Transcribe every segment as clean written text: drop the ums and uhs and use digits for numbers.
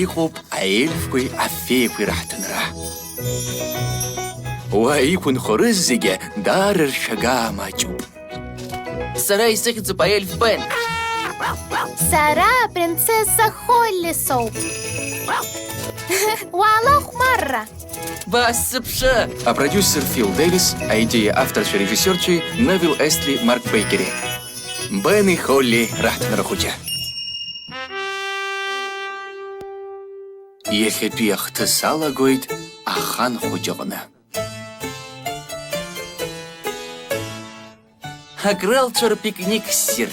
иҟоуп аельфқәеи афеиқәеи раҳҭынра. Уа иқәынхо зегьы даара ршәага маҷуп. Сара исыхьӡуп аельф Бен. Сара принцесса Холли соуп. Уалахә марра. Басыԥшы! Апродюсер Фил Дэвис, а идея авторши-режиссерчи Невил Эстли Марк Бейкери. Бен и Холли раҳҭынра хәыҷы. Иахьатәи ахҭыс алагоит ахан хәыҷыҟны. Акралцәар пикник ссир.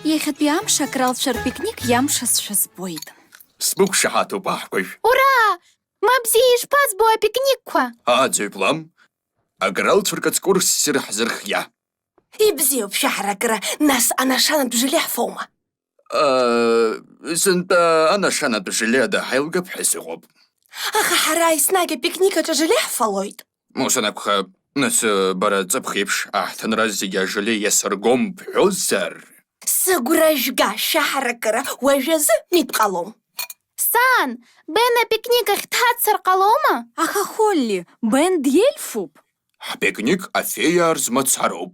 Иахьатәи амш акралцәар пикник иамшазшәа збоит. Сбықәшаҳаҭуп аҳкәажә. Ура! Мабзиа ишԥаӡбо апикникқәа? Аӡаҩплам, акралцәар каҵкәыр ссир ҳзырхиа. Ибзиоуп шәаҳаракра, нас анашанатә жиле ҳфоума? Сынтәа анашанатә жилеада ҳаилгаԥҳәыс иҟоуп. Аха ҳара еснагь апикник аҿы жиле ҳфалоит. Ус анакәха, нас бара ҵыԥх еиԥш аҳҭынра зегьы ажале иасыргом бҳәозар. Сыгәра жәга, шәаҳаракра, уажәазы митәҟалом. Сан, Бен апикник ахь дҳаццар ҟалома? Аха Холли, Бен диельфуп. Ҳпикник афеиаа рзмацароуп.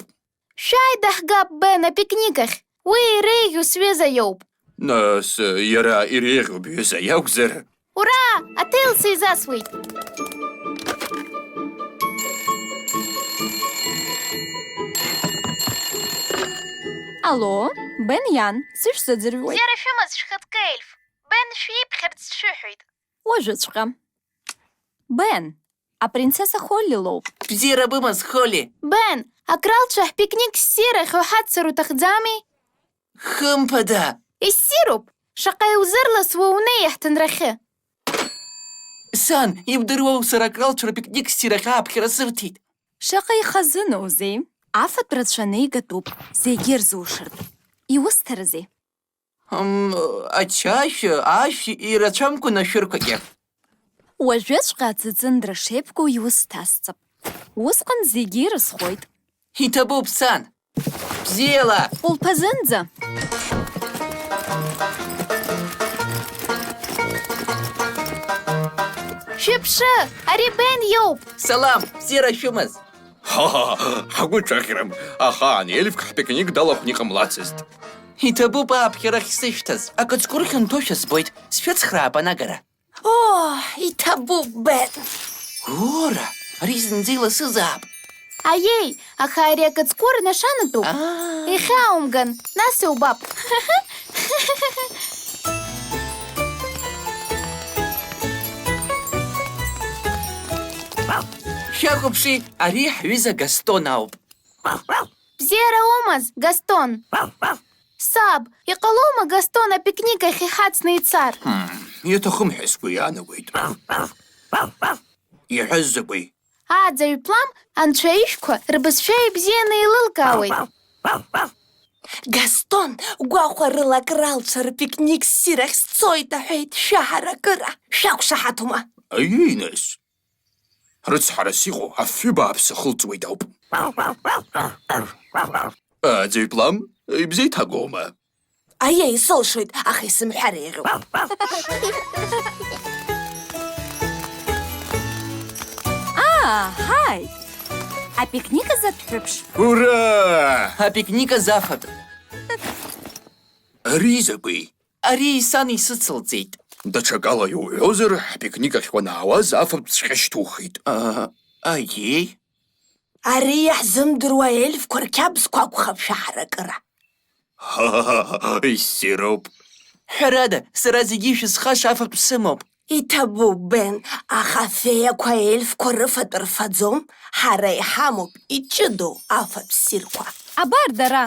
Шәааи даҳгап Бен апикник ахь. Уи иреиӷьу сҩыза иоуп. Нас иара иреиӷьу бҩыза иакәзар. Ура! Аҭел сеизасуеит. Алло, Бен Иан, сышәзаӡырҩуеит. Бзиара шәымаз шәхаҵкы ельф. Бен шәиԥхьарц сшәыҳәоит. Уажәыҵәҟьа. Бен, апринцесса Холли лоуп. Бзиара бымаз, Холли. Бен, акралцәа ҳпикник ссир ахь уҳаццар уҭахӡами? Хымԥада. Иссируп. Шаҟа иузырласуа унеи аҳҭынрахьы. Сан, ибдыруоу сара акралцәар пикник ссир ахь ааԥхьара сырҭеит. Шаҟа ихазыноузеи? Афатә рацәаны игатәуп, зегьы ирзушартә. Иусҭарызеи? Ачашәа, ашә ирацәамкәа ашәырқәагьы. Уажәыҵәҟьа аӡыӡындра шеибгоу иусҭасҵап. Усҟан зегьы ирызхоит. Иҭабуп, сан. Бзиала! Улԥазынӡа! Шәыԥшы, ари Бен иоуп. Салам, бзиара шәымаз. Ҳгәы ҿаӷьрым, ахаан елфк ҳпикник далахәны иҟамлацызт. Иҭабуп ааԥхьарахь сышьҭаз. Акаҵкәыр хьанҭошәа збоит. Сшәыцхраап анагара. О, иҭабуп, Бен. Ура, ари зынӡа иласызаап. Аиеи, аха ари акаҵкәыр нашанатәуп. Ихьааумган, нас иубап. Шәахәаԥши, ари ҳҩыза Гастон ауп. Бзиара умаз, Гастон. Саб, иҟалома Гастон апикник ахь иҳацны ицар? Иаҭахым ҳәа сгәы иаанагоит. Иҳәаз закәи? Аӡаҩплам анцәа ишәқәа рбызшәа ибзианы еилылкаауеит. Гастон, гәахәарыла акралцәа рпикник ссир ахь сцоит аҳәеит, шәаҳаракыра, шәақәшаҳаҭума? Аиеи нас. Рыцҳарас иҟоу афҩы бааԥсы хылҵуеит ауп. Аӡаҩплам, ибзеиҭагома? Аиеи, сылшоит, аха исымҳәар еиӷьуп. Ҳаи! Апикник азатә ҳәыԥш. Ура! Апикник азафатә. Ари закәи? Ари сан исыцылҵеит. Даҽакала иуҳәозар, ҳпикник ахь уанаауаз афатәҵәҟьа шьҭухит. Аиеи? Ари иаҳзымдыруа аельфқәа рқьабзқәа акәхап, шәаҳаракыра. Иссируп. Ҳәарада, сара зегьы шәызхаша афатә сымоуп. Иҭабуп, Бен, аха афеиақәа аельфқәа рыфатә рфаӡом, ҳара иҳамоуп иҷыдоу афатә ссирқәа. Абар дара.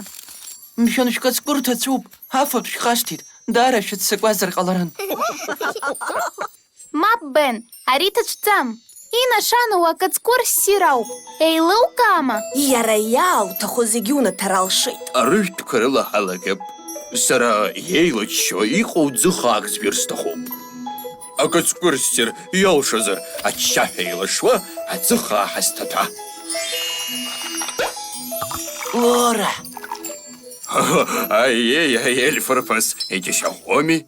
Мшәан, шәкаҵкәыр ҭацәуп, афатә шәхашҭит. Даара шәыццакуазар ҟаларын. Мап, Бен, ари ҭацәӡам. Инашанау акаҵкәыр ссир ауп. Еилылкаама? Иара иаауҭаху зегьы унаҭар алшеит. Арыжәтәқәа рыла ҳалагап. Сара иеилаччо иҟоу ӡыхаак збир сҭахуп. Акаҵкәыр ссир иалшазар, аччаҳәа еилашуа аӡыхаа ҳазҭаҭәа. Ура! Аиеи, эльфырԥыс, иџьашьахәоми.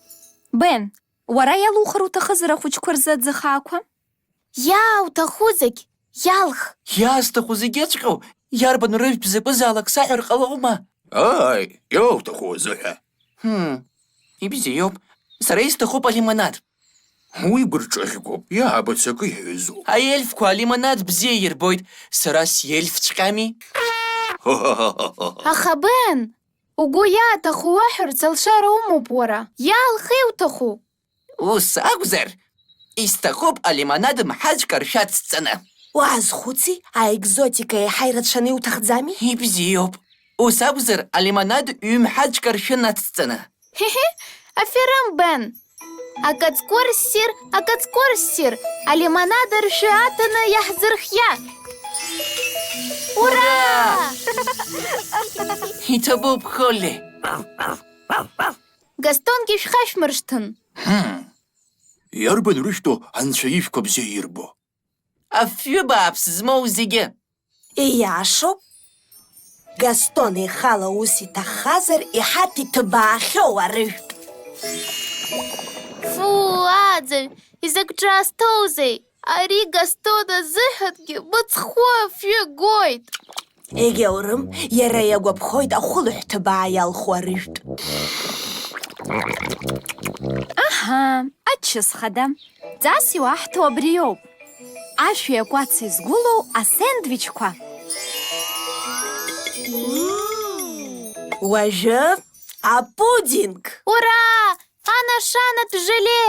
Бен, уара иалухыр уҭахызар ахәыҷқәа рзы аӡахаақәа? Иауҭаху зегь, иалх. Иаасҭаху зегьыҵәҟьоу, иарбан рыжәтә закәызаалак саҳәар ҟалома? Ааи, иоуҭаху азыҳәа. Ибзиоуп, сара исҭахуп алимонад. Уи бырҿыхьгоуп, иаабац акы иаҩызоуп. Аельфқәа алимонад бзиа ирбоит, сара сиельфҵәҟьами. Аха Бен, угәы иааҭаху уаҳәарц алшара умоуп уара. Иалх иуҭаху. Ус акәзар, исҭахуп алимонад мҳаҵәк ршәацҵаны. Уаазхәыци, аекзотика еиҳа ирацәаны иуҭахӡами? Ибзиоуп, ус акәзар алимонад ҩ-мҳаҵәк ршәынацҵаны. Аферым, Бен. Акаҵкәыр ссир, алимонад ршәы аҭаны иаҳзырхиа. Ура! Иҭабуп, Холли. Гастонгьы шәхашәмыршҭын. Иарбан рышәтәу анцәа ижәқәа бзиа ирбо? Афҩы бааԥс змоу зегьы. Ииашоуп. Гастон ихала ус иҭаххазар, иҳаҭ иҭбаахьоу арыжәтә. Фу, аӡаҩ, изакә ҿаасҭоузеи? Ари Гастон азыҳәангьы мыцхәы афҩы гоит. Егьаурым, иара иагәаԥхоит ахәылҳәҭбаа иалху арыжәтә. Аҳа, ачысхада. Ҵас иуаҳҭо абриоуп. Ашәи акәац изгәылоу асендвичқәа. Уажәы апудинг. Ура! Анашанатә желе!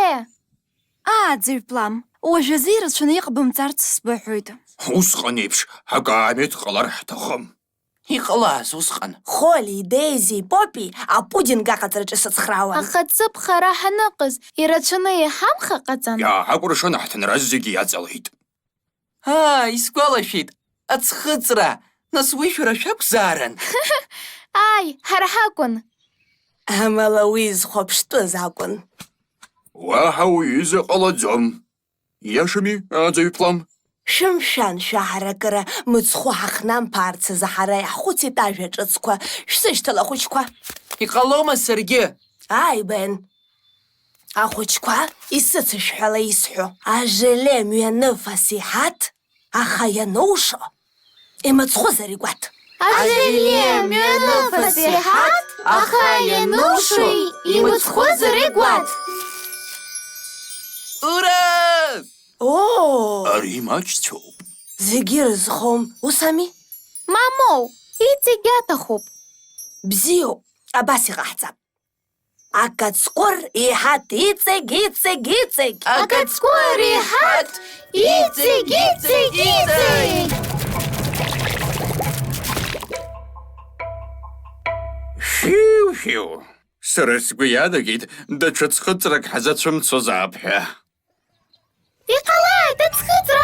Аӡаҩ плам, уажәазы ирацәаны иҟабымҵарц сбаҳәоит. Усҟан еиԥш, акаамеҭ ҟалар ҳҭахым. Иҟалаз усҟан. Холли, Дейзи, Попи апудинг аҟаҵараҿы сыцхраауан. Аха ҵыԥх ҳара ҳаныҟаз, ирацәаны иҳамха ҟаҵан. Иааҳакәыршан ҳҭынра зегьы иаҵалеит. Исгәалашәеит, аӡхыҵра, нас уи шәара шәакәзаарын. Ай, ҳара ҳакәын. Амала уи зхәаԥштәыз акәын. Уаҳа уҩыза ҟалаӡом. Иашами, аӡаҩ плам. Шәымшәан шәаҳаракыра, мыцхәы ҳахнамԥаарц азы ҳара иаҳхәыцит ажәа ҿыцқәа. Шәсышьҭала ахәыҷқәа. Иҟалома саргьы? Ааи, Бен. Ахәыҷқәа исыцышәҳәала исҳәо. Ажеле мҩаныфас иҳаҭ, аха ианушо, имыцхәызар игәаҭ. Ажеле мҩаныфас иҳаҭ, аха ианушо, имыцхәызар игәаҭ. Ура! Оо, Ари маҷцәоуп. зегьы рызхом, усами? Мамоу, иҵегь аҭахуп. Бзиоуп, абас иҟаҳҵап. Акаҵкәыр иҳаҭ иҵегь. Акаҵкәыр иҳаҭ иҵегь. Шьиу-шьиу. Сара сгәы иадагеит, даҽа ӡхыҵрак ҳзацәымцозаап ҳәа. Иҟалааит, аӡхыҵра.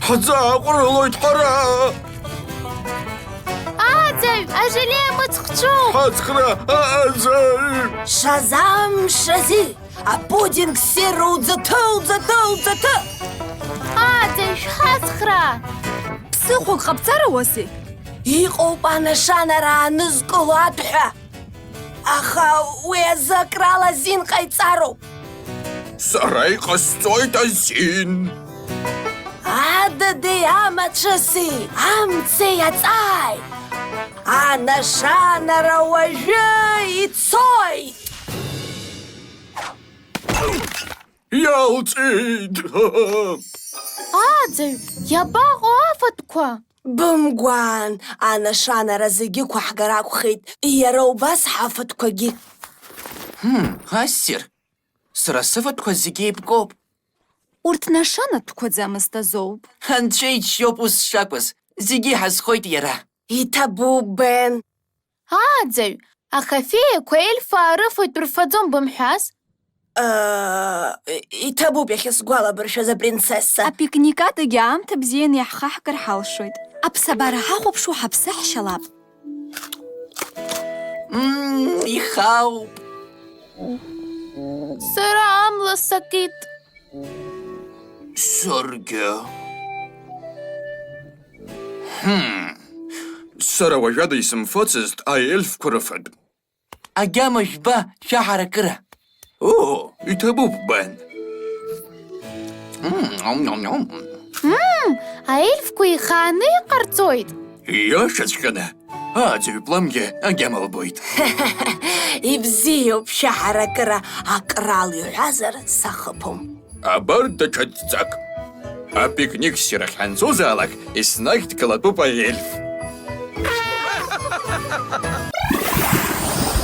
Ҳӡааҟәрылоит ҳара. Аӡаҩ, ажеле мыцхәцәоуп. Ҳаӡхра, аӡаҩ. Шазам, шази, апудинг ссир уӡаҭы. Аӡаҩ, шәҳацхра. Ԥсыхәак ҟабҵарауазеи? Иҟоуп анашанара аанызкыло аҭәҳәа. Аха уи азы акрала азин ҟаиҵароуп. Сара иҟасҵоит азин. Адади амаҭәаси, амцеи аҵааи. Анашанара уажәы ицоит. Иалҵит. Аӡаҩ, иабаҟоу афатәқәа? Бымгәан, анашанара зегьы қәаҳгар акәхеит. Иара убас ҳафатәқәагьы. Ассир, сара сыфатәқәа зегьы еибгоуп. Урҭ нашанатәқәаӡамызт азоуп. Анцәа иџьшьоуп ус шакәыз, зегьы ҳазхоит иара. Иҭабуп, Бен. Аӡаҩ, аха феиақәа ельфаа рыфатә рфаӡом бымҳәаз? Иҭабуп иахьысгәалабыршәаз апринцесса. Апикник адагьы аамҭа бзианы иаҳхаҳгар ҳалшоит. Аԥсабара ҳахәаԥшуа ҳаԥсыҳшьалап. Ихауп. Сара амла сакит. Саргьы. Сара вajada ismfotist aelf kurfad. Агамыш ба шахаракыра. О, итабуп бен. Аэльфку ихааны қарцойд. Яшачкана. Аӡҩпламгьы агьамалбоит. Ибзиоуп шәаҳаракыра акрал иҳәазар сахыԥом. Абар даҽаӡәӡак. Апикник ссирахь ҳанцозаалак, еснагь дкалатәуп аельф.